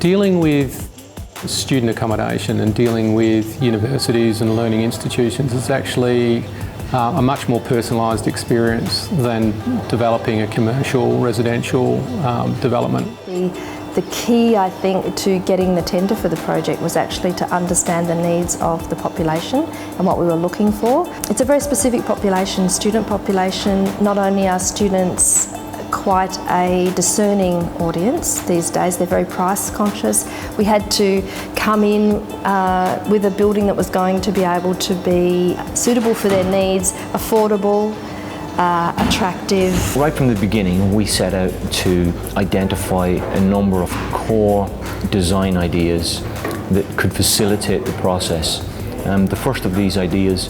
Dealing with student accommodation and dealing with universities and learning institutions is actually a much more personalised experience than developing a commercial residential development. The key, I think, to getting the tender for the project was actually to understand the needs of the population and what we were looking for. It's a very specific population, student population. Not only are students quite a discerning audience these days, they're very price conscious. We had to come in with a building that was going to be able to be suitable for their needs, affordable, attractive. Right from the beginning, we set out to identify a number of core design ideas that could facilitate the process. The first of these ideas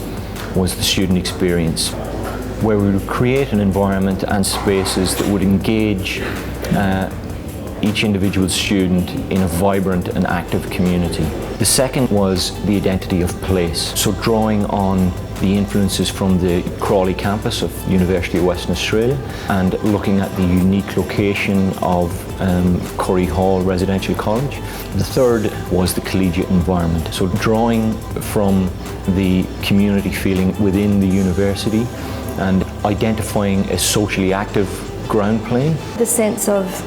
was the student experience, where we would create an environment and spaces that would engage each individual student in a vibrant and active community. The second was the identity of place, so drawing on the influences from the Crawley campus of the University of Western Australia and looking at the unique location of Curry Hall Residential College. The third was the collegiate environment, so drawing from the community feeling within the university and identifying a socially active ground plane. The sense of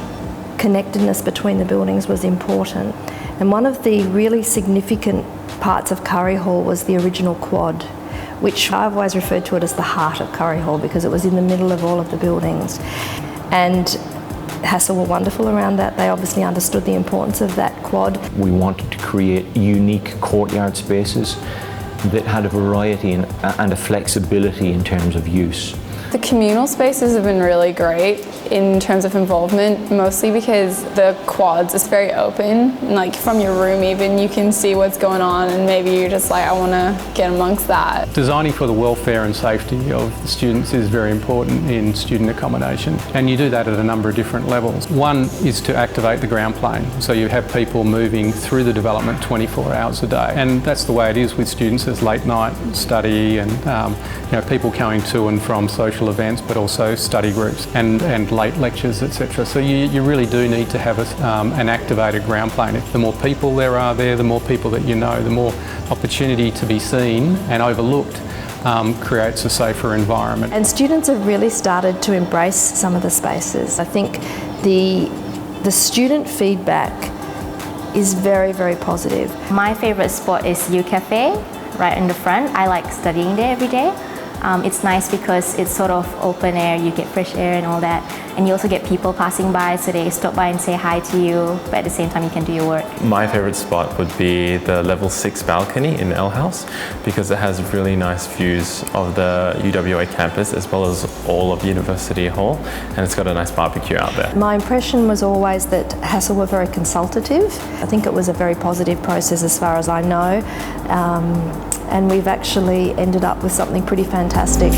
connectedness between the buildings was important, and one of the really significant parts of Curry Hall was the original quad, which I've always referred to it as the heart of Curry Hall because it was in the middle of all of the buildings. And Hassell were wonderful around that. They obviously understood the importance of that quad. We wanted to create unique courtyard spaces that had a variety and a flexibility in terms of use. The communal spaces have been really great in terms of involvement, mostly because the quads is very open. Like from your room even, you can see what's going on and maybe you're just like, I want to get amongst that. Designing for the welfare and safety of the students is very important in student accommodation, and you do that at a number of different levels. One is to activate the ground plane, so you have people moving through the development 24 hours a day, and that's the way it is with students as late night study and people coming to and from social events, but also study groups and late lectures, etc. So you really do need to have an activated ground plane. The more people there are there, the more people that you know, the more opportunity to be seen and overlooked creates a safer environment. And students have really started to embrace some of the spaces. I think the student feedback is very, very positive. My favourite spot is U Cafe, right in the front. I like studying there every day. It's nice because it's sort of open air, you get fresh air and all that, and you also get people passing by, so they stop by and say hi to you, but at the same time you can do your work. My favourite spot would be the level 6 balcony in L House because it has really nice views of the UWA campus as well as all of University Hall, and it's got a nice barbecue out there. My impression was always that Hassell were very consultative. I think it was a very positive process as far as I know. And we've actually ended up with something pretty fantastic.